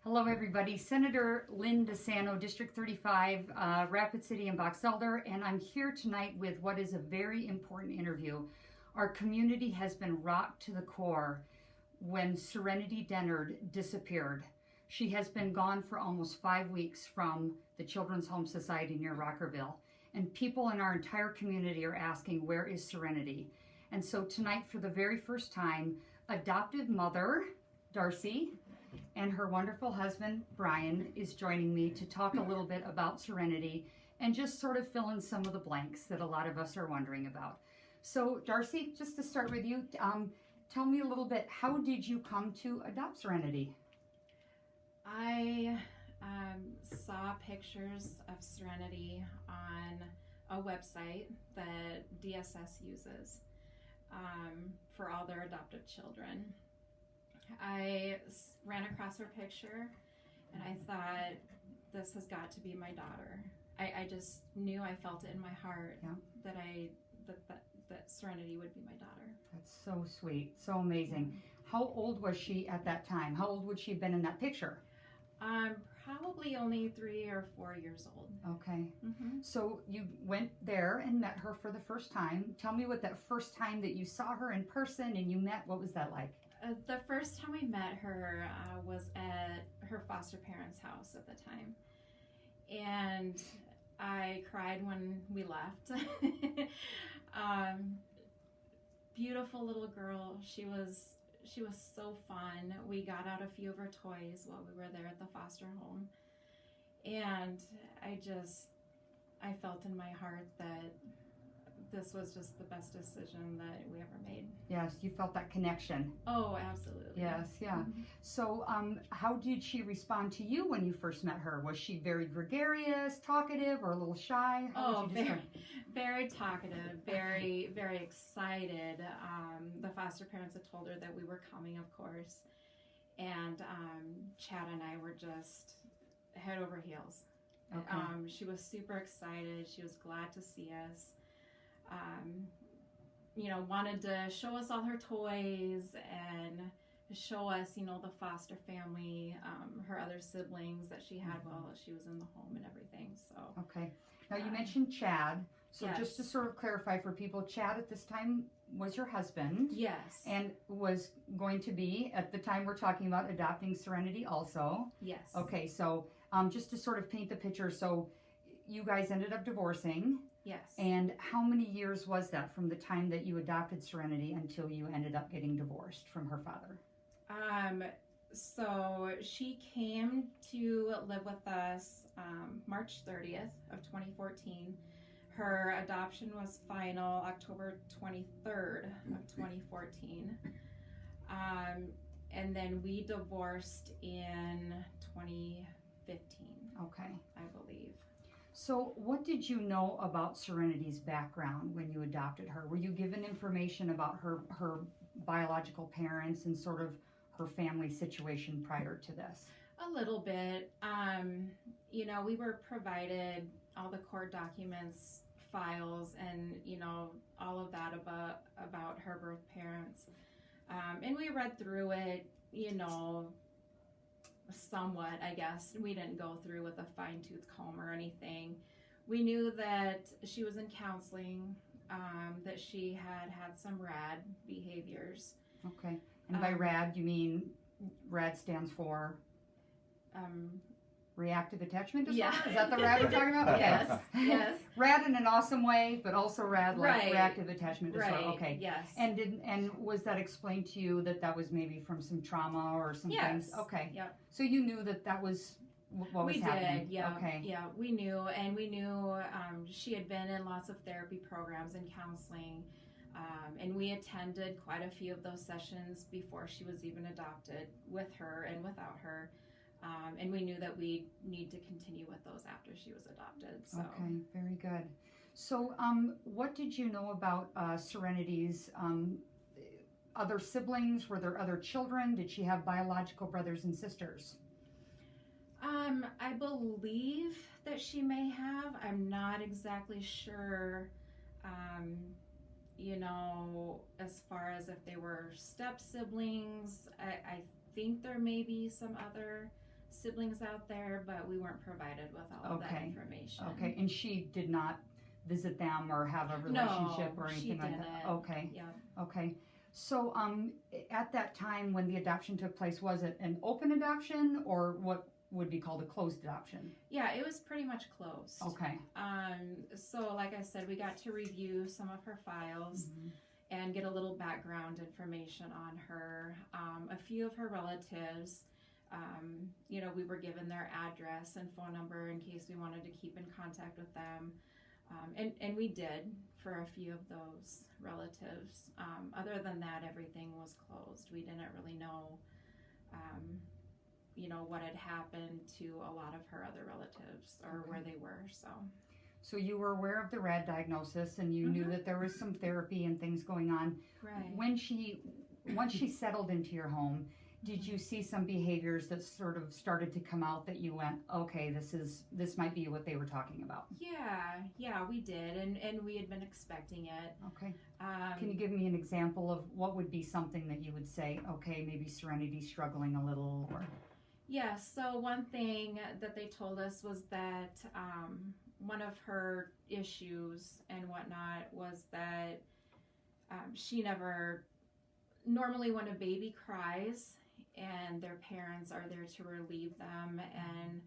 Hello, everybody. Senator Lynn DeSanto, District 35, Rapid City and Box Elder, and I'm here tonight with what is a very important interview. Our community has been rocked to the core when Serenity Dennard disappeared. She has been gone for almost 5 weeks from the Children's Home Society near Rockerville, and people in our entire community are asking, where is Serenity? And so tonight, for the very first time, adoptive mother, Darcy, and her wonderful husband, Brian, is joining me to talk a little bit about Serenity and just sort of fill in some of the blanks that a lot of us are wondering about. So, Darcy, just to start with you, tell me a little bit, how did you come to adopt Serenity? I saw pictures of Serenity on a website that DSS uses for all their adopted children. I ran across her picture and I thought, this has got to be my daughter. I just knew, I felt it in my heart, that Serenity would be my daughter. That's so sweet, so amazing. How old was she at that time? How old would she have been in that picture? Probably only 3 or 4 years old. Okay. So you went there and met her for the first time. Tell me what that first time that you saw her in person and you met, what was that like? The first time we met her was at her foster parents' house at the time. And I cried when we left. Beautiful little girl. She was so fun. We got out a few of her toys while we were there at the foster home. And I felt in my heart that this was just the best decision that we ever made. Yes, you felt that connection. Oh, absolutely. Yes, yeah. So how did she respond to you when you first met her? Was she very gregarious, talkative, or a little shy? Very talkative, very, very excited. The foster parents had told her that we were coming, of course. And Chad and I were just head over heels. Okay. She was super excited. She was glad to see us. Wanted to show us all her toys and show us, the foster family, her other siblings that she had while she was in the home and everything. So. Okay. Now you mentioned Chad. So Yes. just to sort of clarify for people, Chad at this time was your husband. Yes. And was going to be, at the time we're talking about, adopting Serenity also. Yes. Okay, so just to sort of paint the picture, so you guys ended up divorcing. Yes. And how many years was that from the time that you adopted Serenity until you ended up getting divorced from her father? So she came to live with us March 30th of 2014. Her adoption was final October 23rd of 2014. And then we divorced in 2015. Okay. I believe. So what did you know about Serenity's background when you adopted her? Were you given information about her biological parents and sort of her family situation prior to this? A little bit. We were provided all the court documents, files, and, all of that about her birth parents. And we read through it, somewhat, I guess. We didn't go through with a fine-tooth comb or anything. We knew that she was in counseling, that she had some RAD behaviors. Okay. And by RAD, you mean RAD stands for reactive attachment disorder? Yeah. Is that the RAD we're talking about? Okay. Yes. RAD in an awesome way, but also RAD like Right. reactive attachment disorder. Right. Okay. Yes. And was that explained to you that was maybe from some trauma or some things? Yes. Okay. Yep. So you knew that was what was happening? We did, yeah. Okay. Yeah, we knew, and we knew she had been in lots of therapy programs and counseling, and we attended quite a few of those sessions before she was even adopted, with her and without her. And we knew that we need to continue with those after she was adopted. So. Okay, very good. So what did you know about Serenity's other siblings? Were there other children? Did she have biological brothers and sisters? I believe that she may have. I'm not exactly sure, as far as if they were step siblings. I think there may be some other siblings out there, but we weren't provided with all of that Okay. information. Okay, and she did not visit them or have a relationship or she anything like that? didn't. Okay, Yeah. okay. So, at that time when the adoption took place, was it an open adoption or what would be called a closed adoption? Yeah, it was pretty much closed. Okay. So like I said, we got to review some of her files and get a little background information on her. A few of her relatives, we were given their address and phone number in case we wanted to keep in contact with them. And we did for a few of those relatives. Other than that, everything was closed. We didn't really know, what had happened to a lot of her other relatives or Okay. where they were. So you were aware of the RAD diagnosis and you knew that there was some therapy and things going on. Right. Once she settled into your home, did you see some behaviors that sort of started to come out that you went, okay, this might be what they were talking about? Yeah, we did, and we had been expecting it. Okay. Can you give me an example of what would be something that you would say, okay, maybe Serenity's struggling a little, or? Yeah, so one thing that they told us was that one of her issues and whatnot was that she never, normally when a baby cries and their parents are there to relieve them and,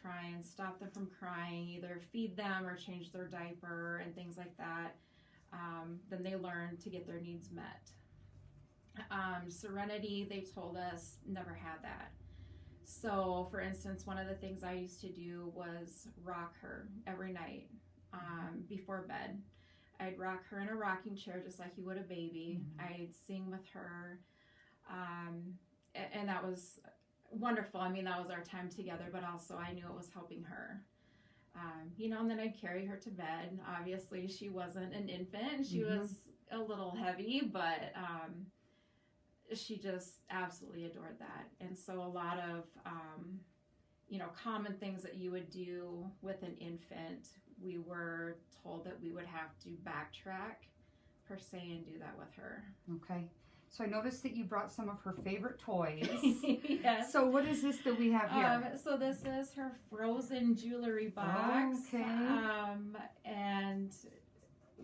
try and stop them from crying, either feed them or change their diaper and things like that, then they learn to get their needs met. Serenity, they told us, never had that. So, for instance, one of the things I used to do was rock her every night before bed. I'd rock her in a rocking chair just like you would a baby. I'd sing with her, and that was wonderful. I mean, that was our time together, but also I knew it was helping her. And then I'd carry her to bed. Obviously, she wasn't an infant. She was a little heavy, but she just absolutely adored that. And so a lot of, common things that you would do with an infant, we were told that we would have to backtrack per se and do that with her. Okay. So I noticed that you brought some of her favorite toys. Yes. So what is this that we have here? So this is her Frozen jewelry box. Okay. And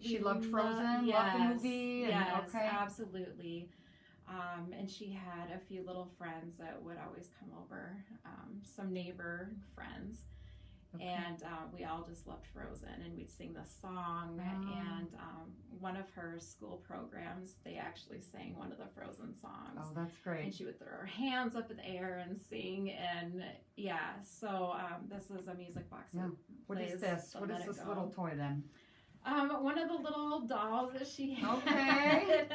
She loved Frozen, yes, loved the movie. And, yes, okay. absolutely. And she had a few little friends that would always come over, some neighbor friends. Okay. And we all just loved Frozen, and we'd sing the song. And one of her school programs, they actually sang one of the Frozen songs. Oh, that's great. And she would throw her hands up in the air and sing. And so this is a music box. Yeah. What is this? What is this little toy then? One of the little dolls that she had, Okay.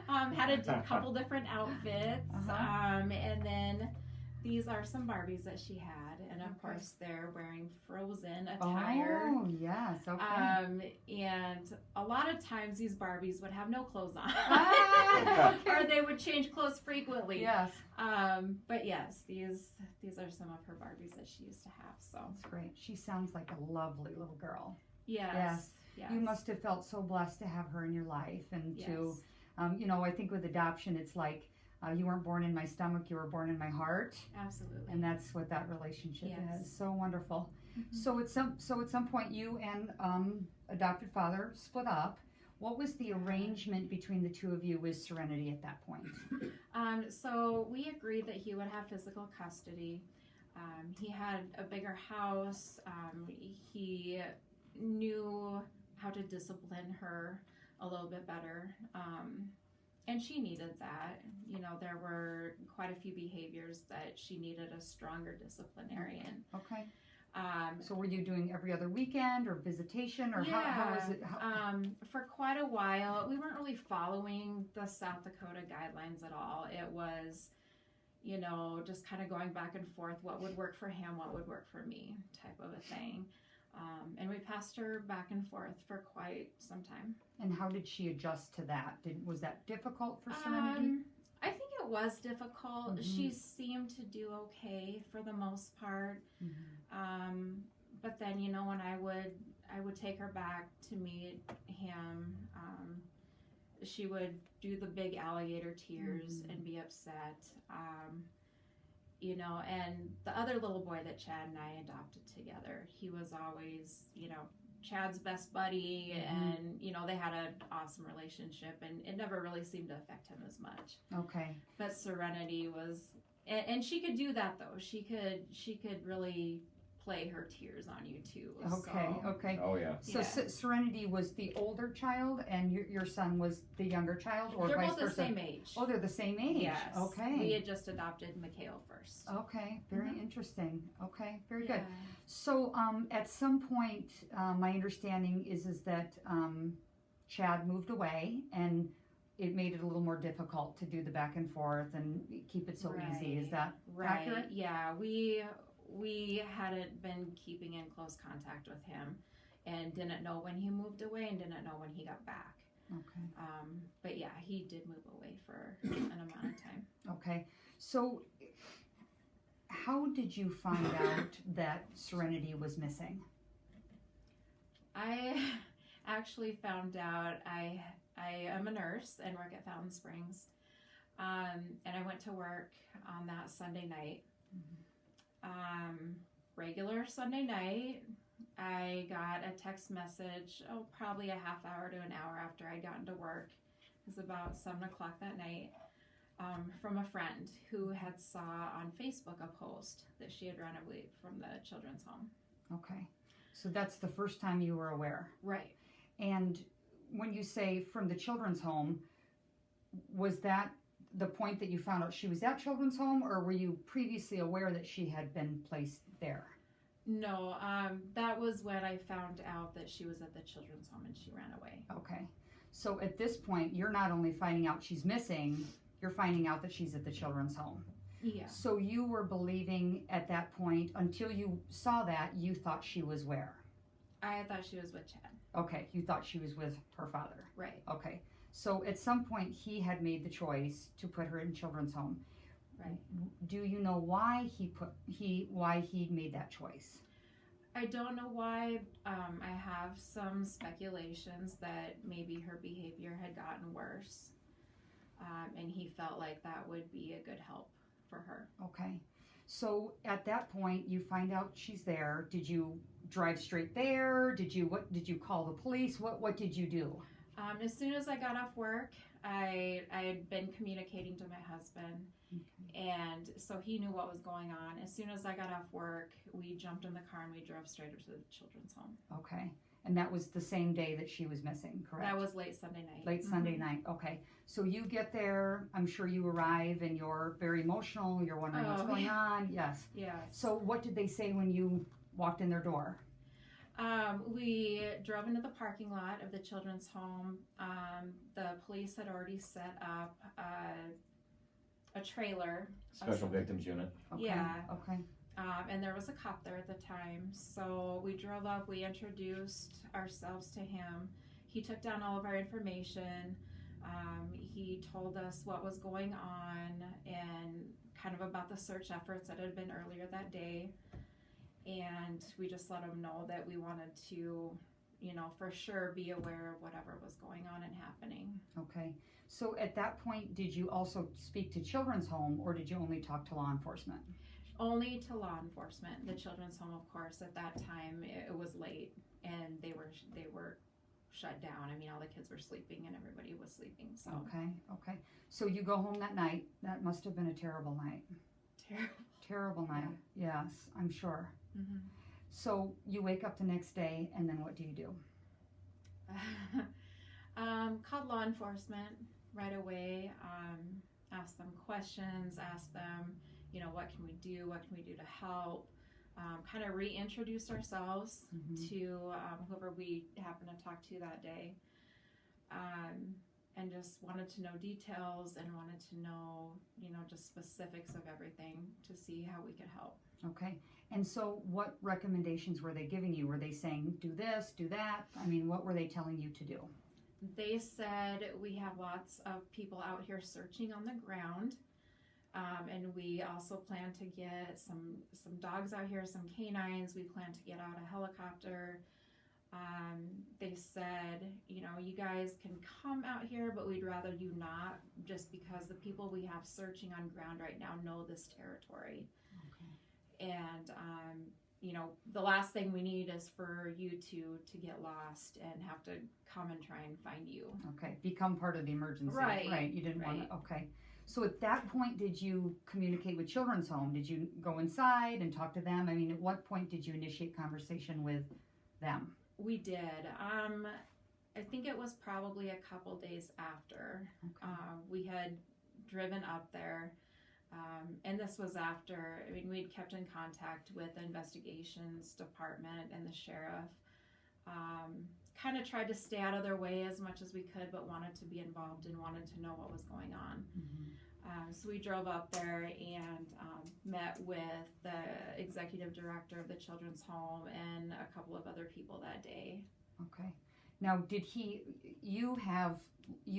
had a couple different outfits. And then these are some Barbies that she had. And of course, they're wearing Frozen attire. Oh, yes. Okay. And a lot of times these Barbies would have no clothes on. Okay. Or they would change clothes frequently. Yes. But yes, these are some of her Barbies that she used to have. So That's great. She sounds like a lovely little girl. yes. You must have felt so blessed to have her in your life and to, I think with adoption, it's like you weren't born in my stomach, you were born in my heart. Absolutely. And that's what that relationship is. So wonderful. Mm-hmm. So at some point you and adopted father split up. What was the arrangement between the two of you with Serenity at that point? So we agreed that he would have physical custody. He had a bigger house. He knew how to discipline her a little bit better. And she needed that. There were quite a few behaviors that she needed a stronger disciplinarian. Okay. So were you doing every other weekend or visitation, or how was it? For quite a while, we weren't really following the South Dakota guidelines at all. It was, just kind of going back and forth. What would work for him? What would work for me? Type of a thing. And we passed her back and forth for quite some time. And how did she adjust to that? Was that difficult for Serenity? I think it was difficult. She seemed to do okay for the most part. But then, when I would take her back to meet him, she would do the big alligator tears and be upset. you know, and the other little boy that Chad and I adopted together, he was always, you know, Chad's best buddy, and you know, they had an awesome relationship, and it never really seemed to affect him as much. Okay. But Serenity was, and she could do that though. She could really play her tears on you too. Okay. So, Okay. Oh yeah. So Yeah. Serenity was the older child, and your son was the younger child, or they're vice both the versa? same age. Oh, they're the same age. Yes. Okay. We had just adopted Mikhail first. Okay. Very Mhm. interesting. Okay. Very Yeah. good. So, at some point, my understanding is that Chad moved away, and it made it a little more difficult to do the back and forth and keep it so easy. Is that Right. accurate? Yeah. We hadn't been keeping in close contact with him, and didn't know when he moved away, and didn't know when he got back. Okay. But yeah, he did move away for an amount of time. Okay. So, how did you find out that Serenity was missing? I actually found out I am a nurse and work at Fountain Springs, and I went to work on that Sunday night. Regular Sunday night, I got a text message, probably a half hour to an hour after I'd gotten to work. It was about 7 o'clock that night, from a friend who had saw on Facebook a post that she had run away from the children's home. Okay. So that's the first time you were aware. Right. And when you say from the children's home, was that the point that you found out she was at children's home, or were you previously aware that she had been placed there? No, that was when I found out that she was at the children's home and she ran away. Okay. So at this point, you're not only finding out she's missing, you're finding out that she's at the children's home. Yeah. So you were believing at that point, until you saw that, you thought she was where? I thought she was with Chad. Okay, you thought she was with her father. Right. Okay. So at some point, he had made the choice to put her in children's home. Right. Do you know why why he made that choice? I don't know why. I have some speculations that maybe her behavior had gotten worse, and he felt like that would be a good help for her. Okay. So at that point, you find out she's there. Did you drive straight there? Did you call the police? What did you do? As soon as I got off work, I had been communicating to my husband, and so he knew what was going on. As soon as I got off work, we jumped in the car and we drove straight up to the children's home. Okay. And that was the same day that she was missing, correct? That was late Sunday night. Late Sunday night. Okay. So you get there, I'm sure you arrive and you're very emotional. You're wondering what's going on. Yes. Yes. So what did they say when you walked in their door? We drove into the parking lot of the children's home. The police had already set up a trailer. Special victims unit. Okay. Yeah. Okay. And there was a cop there at the time. So we drove up, we introduced ourselves to him. He took down all of our information. He told us what was going on and kind of about the search efforts that had been earlier that day. And we just let him know that we wanted to, for sure be aware of whatever was going on and happening. Okay. So at that point, did you also speak to Children's Home, or did you only talk to law enforcement? Only to law enforcement. The children's home, of course, at that time it was late and they were shut down. I mean, all the kids were sleeping and everybody was sleeping. So Okay. Okay. So you go home that night. That must have been a terrible night. terrible. Terrible night. Yes, I'm sure. Mm-hmm. So you wake up the next day, and then what do you do? Called law enforcement right away. Asked them questions. Asked them, what can we do? What can we do to help? Kind of reintroduced ourselves to whoever we happened to talk to that day. And just wanted to know details and wanted to know, just specifics of everything to see how we could help. Okay. And so what recommendations were they giving you? Were they saying, do this, do that? I mean, what were they telling you to do? They said we have lots of people out here searching on the ground. And we also plan to get some dogs out here, some canines. We plan to get out a helicopter. They said, you know, you guys can come out here, but we'd rather you not, just because the people we have searching on ground right now know this territory. Okay. And, you know, the last thing we need is for you to get lost and have to come and try and find you. Okay. Become part of the emergency. Right. Right. You didn't want Right. to. Okay. So at that point, did you communicate with Children's Home? Did you go inside and talk to them? I mean, at what point did you initiate conversation with them? We did. I think it was probably a couple days after. Okay. We had driven up there. And this was after, I mean, we'd kept in contact with the investigations department and the sheriff. Kind of tried to stay out of their way as much as we could, but wanted to be involved and wanted to know what was going on. Mm-hmm. So we drove up there and met with the executive director of the Children's Home and a couple of other people that day. Okay. Now, you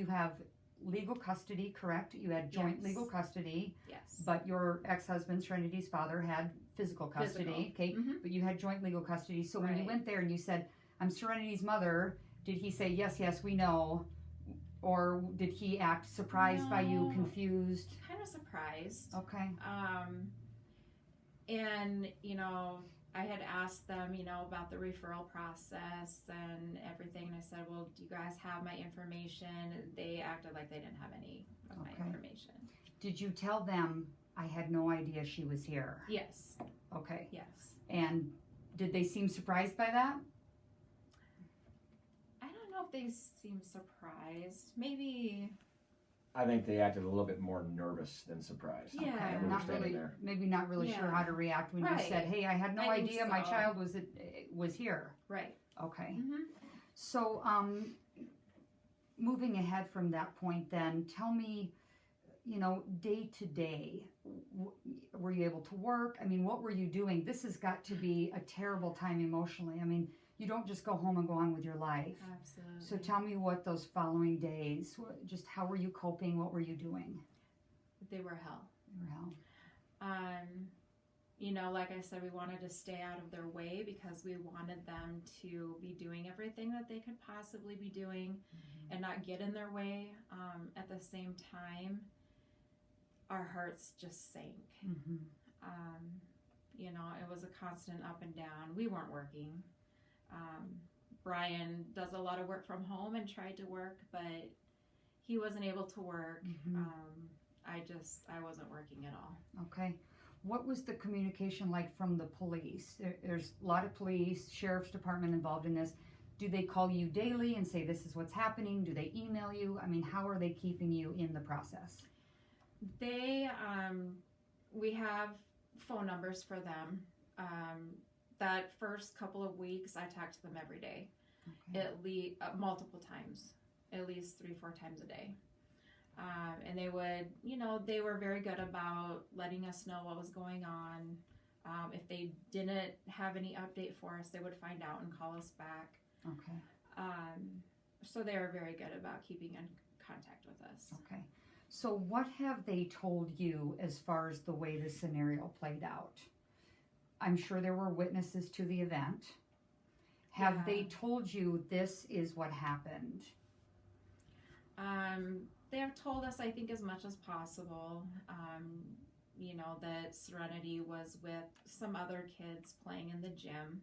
have legal custody, correct? You had joint Yes. legal custody, Yes. but your ex-husband, Serenity's father, had physical custody. Okay. Mhm. But you had joint legal custody. So when you Right. went there and you said, I'm Serenity's mother, did he say, yes, yes, we know? Or did he act surprised by you, No. confused? Kind of surprised. Okay. And, you know, I had asked them, you know, about the referral process and everything. And I said, well, do you guys have my information? And they acted like they didn't have any of my Okay. information. Did you tell them, I had no idea she was here? Yes. Okay. Yes. And did they seem surprised by that? I don't know if they seem surprised. Maybe. I think they acted a little bit more nervous than surprised. Yeah. Okay, when we were not standing really, there. maybe not really sure Yeah. how to react when you Right. said, "Hey, I had no I think idea my so. child was here." Right. Okay, Mm-hmm. so moving ahead from that point, then tell me, you know, day to day, were you able to work? I mean, what were you doing? This has got to be a terrible time emotionally. I mean, you don't just go home and go on with your life. Absolutely. So tell me what those following days, just how were you coping? What were you doing? They were hell. Or how? You know, like I said, we wanted to stay out of their way because we wanted them to be doing everything that they could possibly be doing and not get in their way. At the same time, our hearts just sank. Mm-hmm. You know, it was a constant up and down. We weren't working. Brian does a lot of work from home and tried to work, but he wasn't able to work. Mhm. I wasn't working at all. Okay. What was the communication like from the police? There's a lot of police, sheriff's department involved in this. Do they call you daily and say this is what's happening? Do they email you? I mean, how are they keeping you in the process? They, we have phone numbers for them. That first couple of weeks, I talked to them every day, Okay. multiple times, at least 3-4 times a day. And they would, you know, they were very good about letting us know what was going on. If they didn't have any update for us, they would find out and call us back. Okay. So they were very good about keeping in contact with us. Okay. So what have they told you as far as the way the scenario played out? I'm sure there were witnesses to the event. Have Yeah. they told you this is what happened? They have told us, I think, as much as possible. You know, that Serenity was with some other kids playing in the gym.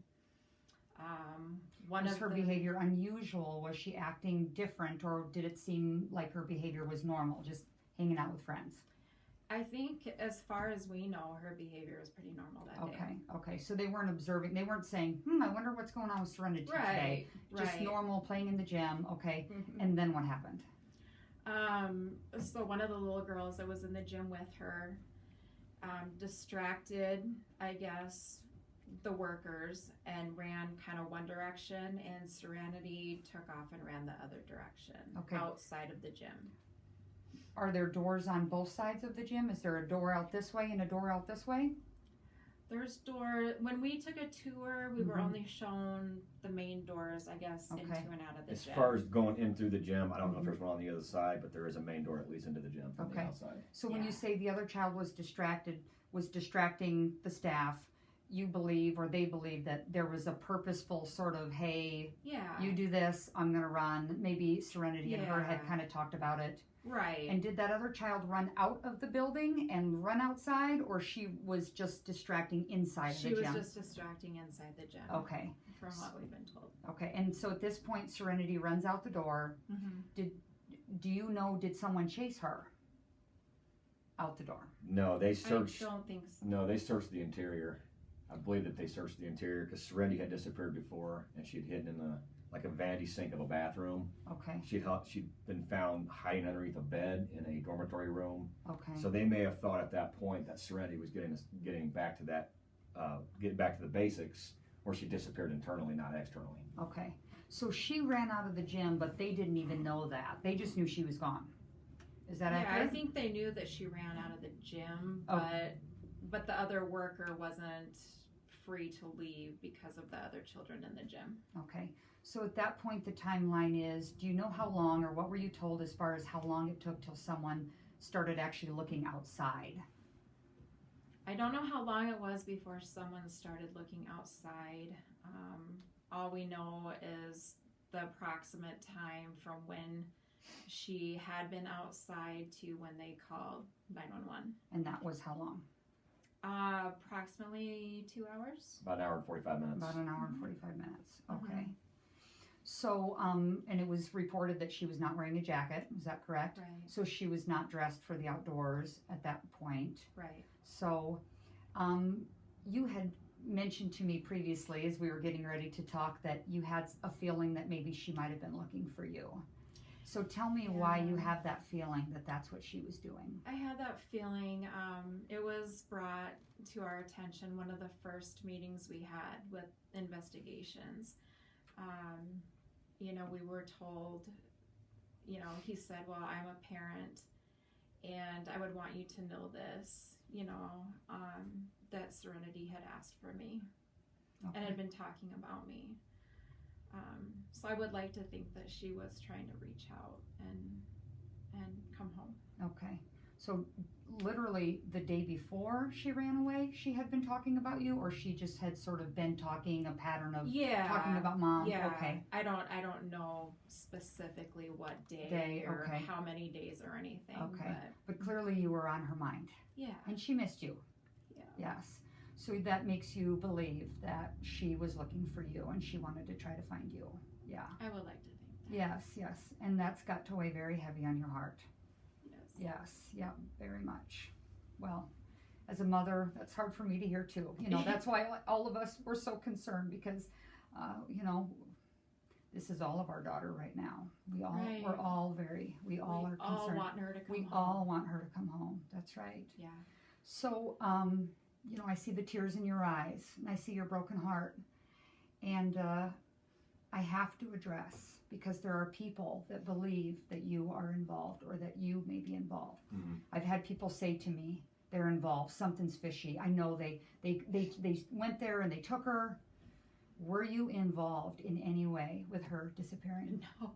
Was her behavior unusual? Was she acting different, or did it seem like her behavior was normal, just hanging out with friends? I think, as far as we know, her behavior was pretty normal that day. Okay. So they weren't observing. They weren't saying, I wonder what's going on with Serenity today. Right. Just normal, playing in the gym. Okay. Mhm. And then what happened? So one of the little girls that was in the gym with her distracted, I guess, the workers and ran kind of one direction, and Serenity took off and ran the other direction outside of the gym. Are there doors on both sides of the gym? Is there a door out this way and a door out this way? There's when we took a tour, we were Mhm. only shown the main doors, I guess, into Okay. and out of the As gym. far as going in through the gym, I don't know if Mhm. there's one on the other side, but there is a main door that leads into the gym from the Okay. outside. So when Yeah. you say the other child was distracting the staff, you believe, or they believe, that there was a purposeful sort of, hey, Yeah. you do this, I'm gonna run. Maybe Serenity and her had Yeah. kind of talked about it. Right. And did that other child run out of the building and run outside, or she was just distracting inside she the was gym? just distracting inside the gym. Okay. From what we've been told. Okay. And so at this point, Serenity runs out the door. Mm-hmm. Do you know, did someone chase her out the door? No, they searched. I don't think so. No, they searched the interior. I believe that they searched the interior because Serenity had disappeared before, and she'd hidden in like a vanity sink of a bathroom. Okay. She'd been found hiding underneath a bed in a dormitory room. Okay. So they may have thought at that point that Serenity was getting back to that, getting back to the basics, where she disappeared internally, not externally. Okay. So she ran out of the gym, but they didn't even know that. They just knew she was gone. Is that Yeah, accurate? I think they knew that she ran out of the gym, Oh. but the other worker wasn't free to leave because of the other children in the gym. Okay. So at that point, the timeline is, do you know how long, or what were you told as far as how long it took till someone started actually looking outside? I don't know how long it was before someone started looking outside. All we know is the approximate time from when she had been outside to when they called 911. And that was how long? Approximately 2 hours. About an hour and 45 minutes. About an hour and 45 minutes. Okay. Mhm. So, and it was reported that she was not wearing a jacket. Is that correct? Right, So she was not dressed for the outdoors at that point. right. So, you had mentioned to me previously, as we were getting ready to talk, that you had a feeling that maybe she might have been looking for you. So tell me why you Yeah. have that feeling that that's what she was doing. I had that feeling. It was brought to our attention one of the first meetings we had with investigations. We were told, he said, well, I'm a parent and I would want you to know this, that Serenity had asked for me and Okay. had been talking about me. So I would like to think that she was trying to reach out and come home. Okay. So literally the day before she ran away, she had been talking about you, or she just had sort of been talking a pattern of Yeah. talking about mom? Yeah. Okay. I don't know specifically what day or okay. how many days or anything. Okay. But clearly you were on her mind, Yeah. and she missed you. Yeah. Yes. So that makes you believe that she was looking for you and she wanted to try to find you. Yeah. I would like to think that. Yes. And that's got to weigh very heavy on your heart. Yes. Yes. Yeah, very much. Well, as a mother, that's hard for me to hear too. That's why all of us were so concerned because, this is all of our daughter right now. We all, Right. we're all we all are all concerned. want her to come We home. all want her to come home. That's right. Yeah. So, I see the tears in your eyes and I see your broken heart. And I have to address, because there are people that believe that you are involved or that you may be involved. Mm-hmm. I've had people say to me, they're involved, something's fishy. I know they went there and they took her. Were you involved in any way with her disappearing? No.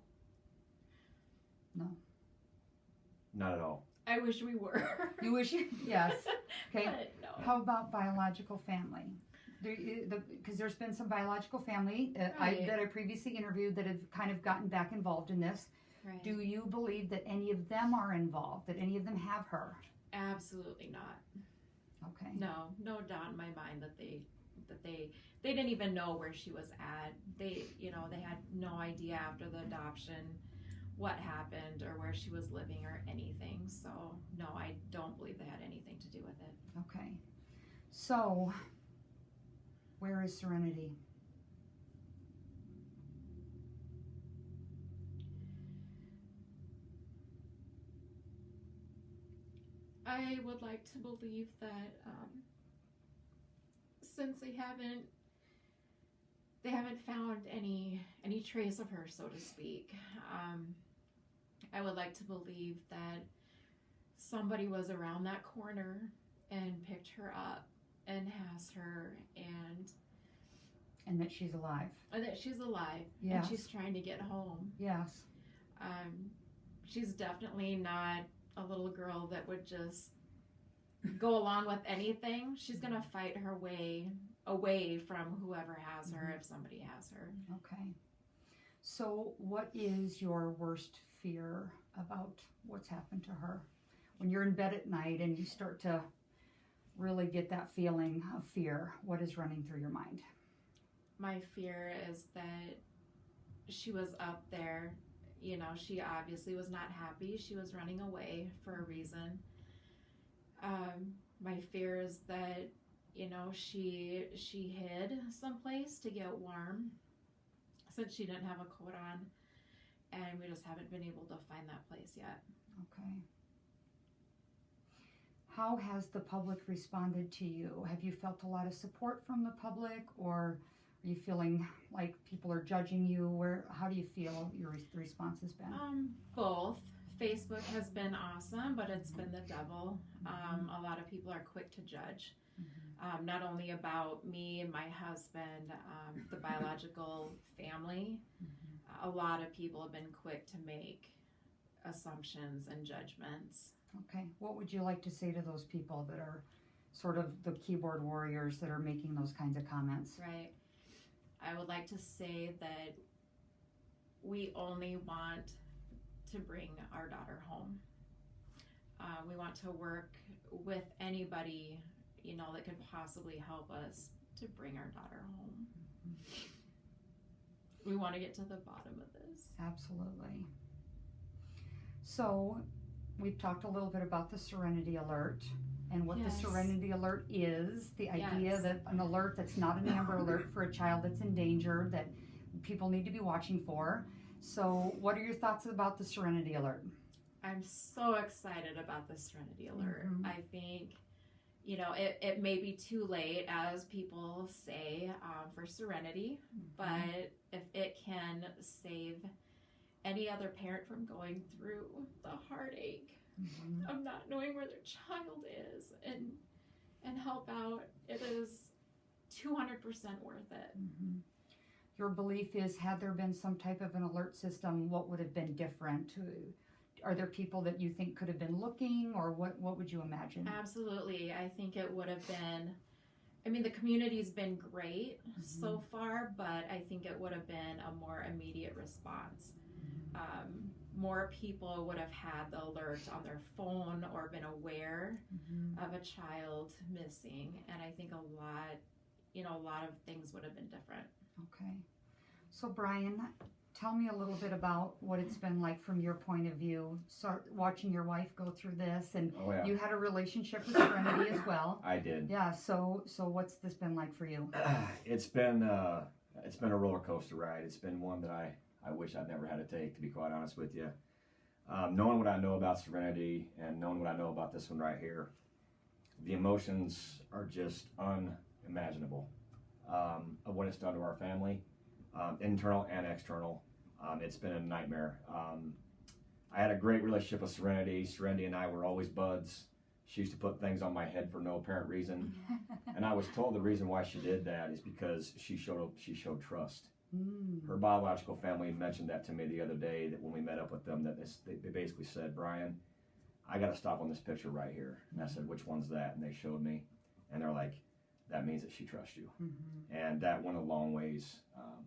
No. Not at all. I wish we were. You wish you, yes. Okay. But no. How about biological family? Because there's been some biological family Right. that I previously interviewed that have kind of gotten back involved in this. Right. Do you believe that any of them are involved, that any of them have her? Absolutely not. Okay. No doubt in my mind that they didn't even know where she was at. They had no idea after the adoption what happened or where she was living or anything. So no, I don't believe they had anything to do with it. Okay. So, where is Serenity? I would like to believe that since they haven't found any trace of her, so to speak, I would like to believe that somebody was around that corner and picked her up and has her And that she's alive. and that she's alive Yes. and she's trying to get home. Yes. She's definitely not a little girl that would just go along with anything. She's gonna fight her way away from whoever has her, if somebody has her. Okay. So, what is your worst fear about what's happened to her? When you're in bed at night and you start to really get that feeling of fear, what is running through your mind? My fear is that she was up there, you know, she obviously was not happy. She was running away for a reason. My fear is that, you know, she hid someplace to get warm since she didn't have a coat on, and we just haven't been able to find that place yet. Okay. How has the public responded to you? Have you felt a lot of support from the public, or are you feeling like people are judging you? How do you feel the response has been? Both. Facebook has been awesome, but it's been the devil. A lot of people are quick to judge, not only about me and my husband, the biological family. A lot of people have been quick to make assumptions and judgments. Okay. What would you like to say to those people that are sort of the keyboard warriors that are making those kinds of comments? Right. I would like to say that we only want to bring our daughter home. We want to work with anybody, you know, that could possibly help us to bring our daughter home. We want to get to the bottom of this. Absolutely. So, we've talked a little bit about the Serenity Alert and what the Serenity Alert is. The idea that an alert that's not an Amber Alert for a child that's in danger that people need to be watching for. So, what are your thoughts about the Serenity Alert? I'm so excited about the Serenity Alert. I think, you know, it may be too late, as people say, for Serenity, but if it can save any other parent from going through the heartache of not knowing where their child is and help out, it is 200% worth it. Your belief is, had there been some type of an alert system, what would have been different? Are there people that you think could have been looking, or what would you imagine? Absolutely. I think it would have been, I mean, the community's been great so far, but I think it would have been a more immediate response. More people would have had the alert on their phone or been aware of a child missing, and I think a lot of things would have been different. Okay. So, Brian, tell me a little bit about what it's been like from your point of view, watching your wife go through this, and you had a relationship with Serenity as well. I did. Yeah. So what's this been like for you? It's been a roller coaster ride. It's been one that I wish I'd never had to take, to be quite honest with you. Knowing what I know about Serenity and knowing what I know about this one right here, the emotions are just unimaginable of what it's done to our family, internal and external. It's been a nightmare. I had a great relationship with Serenity. Serenity and I were always buds. She used to put things on my head for no apparent reason. And I was told the reason why she did that is because she showed trust. Her biological family mentioned that to me the other day, that when we met up with them, that they basically said, Brian, I got to stop on this picture right here. And I said, which one's that? And they showed me. And they're like, that means that she trusts you. And that went a long ways,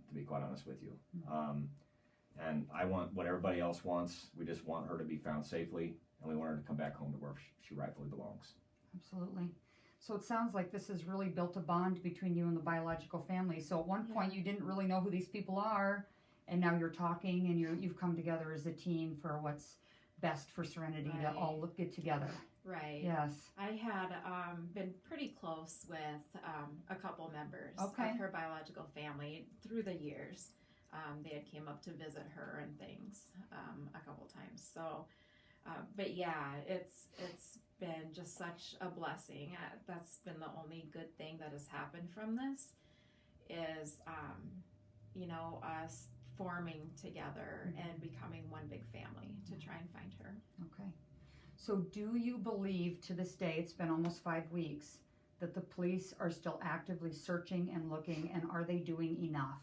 to be quite honest with you. And I want what everybody else wants. We just want her to be found safely, and we want her to come back home to where she rightfully belongs. Absolutely. So it sounds like this has really built a bond between you and the biological family. So at one point you didn't really know who these people are, and now you're talking, and you've come together as a team for what's best for Serenity to all get together. Right. Yes. I had been pretty close with a couple members of her biological family through the years. They had came up to visit her and things a couple times. So, but yeah, it's been just such a blessing. That's been the only good thing that has happened from this is, us forming together and becoming one big family to try and find her. Okay. So do you believe to this day, it's been almost 5 weeks, that the police are still actively searching and looking, and are they doing enough?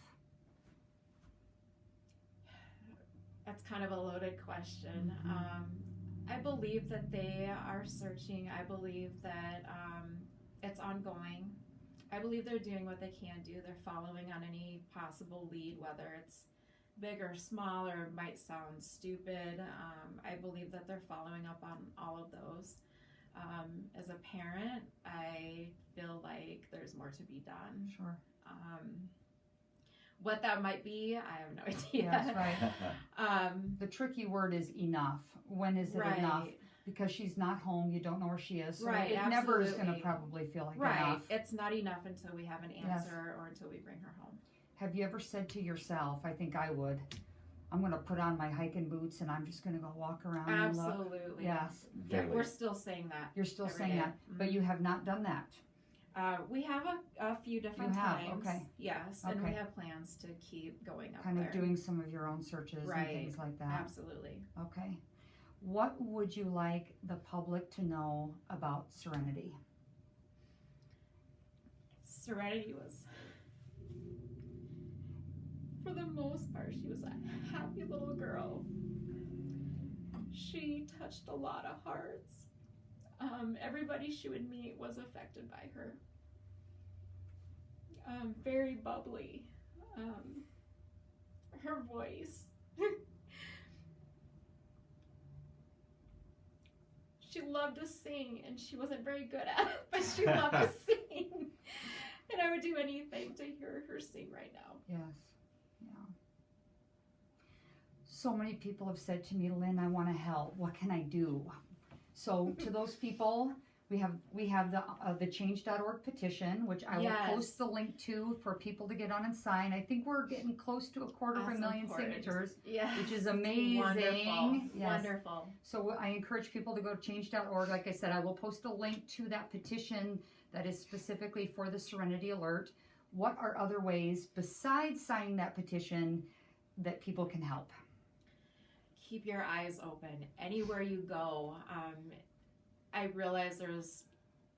That's kind of a loaded question. I believe that they are searching. I believe that it's ongoing. I believe they're doing what they can do. They're following on any possible lead, whether it's big or small or might sound stupid. I believe that they're following up on all of those. As a parent, I feel like there's more to be done. Sure. What that might be, I have no idea. That's right. The tricky word is enough. When is it enough? Because she's not home, you don't know where she is. So Right, it never is going to absolutely. probably feel like Right. enough. It's not enough until we have an Yes. answer or until we bring her home. Have you ever said to yourself, I think I would, I'm going to put on my hiking boots and I'm just going to go walk around and look? Absolutely. Yes. Yeah, Daily. we're still saying that. You're still Every saying day. that, but you have not done that. We have a few different You have, times. okay. Yes, and we Okay. have plans to keep going up Kind there. of doing some of your own searches and Right. things like that. Absolutely. Okay. What would you like the public to know about Serenity? Serenity was, for the most part, she was a happy little girl. She touched a lot of hearts. Everybody she would meet was affected by her. Very bubbly. Her voice. She loved to sing, and she wasn't very good at it, but she loved to sing. And I would do anything to hear her sing right now. Yes. Yeah. So many people have said to me, Lynn, I want to help. What can I do? So to those people, we have the change.org petition, which I will Yes. post the link to for people to get on and sign. I think we're getting close to 250,000 signatures, Yes. which is amazing. Wonderful. Yes. Wonderful. So I encourage people to go to change.org. Like I said, I will post a link to that petition that is specifically for the Serenity Alert. What are other ways besides signing that petition that people can help? Keep your eyes open anywhere you go. I realize there's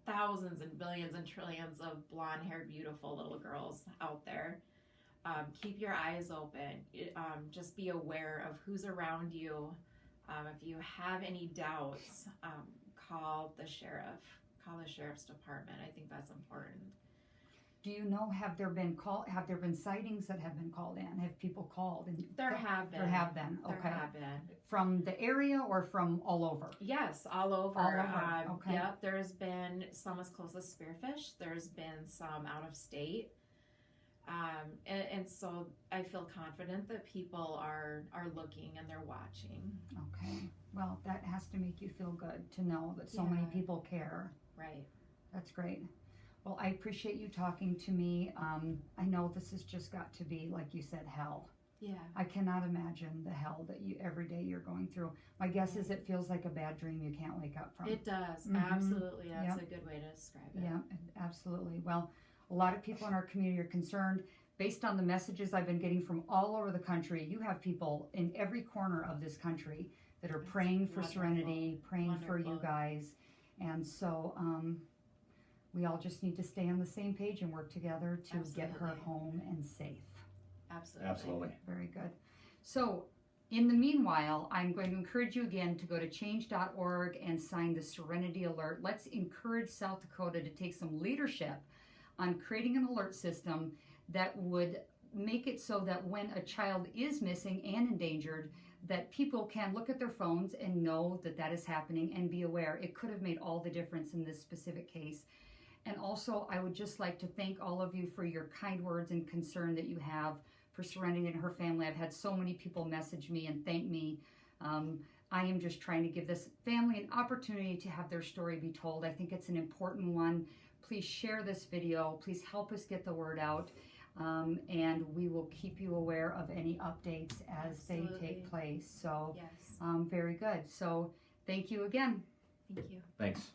thousands and billions and trillions of blonde-haired, beautiful little girls out there. Keep your eyes open. Just be aware of who's around you. If you have any doubts, call the sheriff. Call the sheriff's department. I think that's important. Do you know, have there been sightings that have been called in? Have people called? And There have been. There have been. There Okay. have been. From the area or from all over? Yes, all over. All over, okay. Yep, there's been some as close as Spearfish. There's been some out of state. And so I feel confident that people are looking and they're watching. Okay. Well, that has to make you feel good to know that so many Yeah. people care. Right. That's great. Well, I appreciate you talking to me. I know this has just got to be, like you said, hell. Yeah. I cannot imagine the hell that every day you're going through. My guess is it feels like a bad dream you can't wake up from. It does. Mhm. Absolutely. That's Yep. a good way to describe it. Yeah, absolutely. Well, a lot of people in our community are concerned. Based on the messages I've been getting from all over the country, you have people in every corner of this country that are That's praying for wonderful. Serenity, praying for you Wonderful. guys. And so we all just need to stay on the same page and work together to get her Absolutely. home and safe. Absolutely. Absolutely. Very good. So, in the meanwhile, I'm going to encourage you again to go to change.org and sign the Serenity Alert. Let's encourage South Dakota to take some leadership on creating an alert system that would make it so that when a child is missing and endangered, that people can look at their phones and know that that is happening and be aware. It could have made all the difference in this specific case. And also, I would just like to thank all of you for your kind words and concern that you have for Serenity and her family. I've had so many people message me and thank me. I am just trying to give this family an opportunity to have their story be told. I think it's an important one. Please share this video. Please help us get the word out. And we will keep you aware of any updates as they Absolutely. take place. So, Yes. very good. So, thank you again. Thank you. Thanks.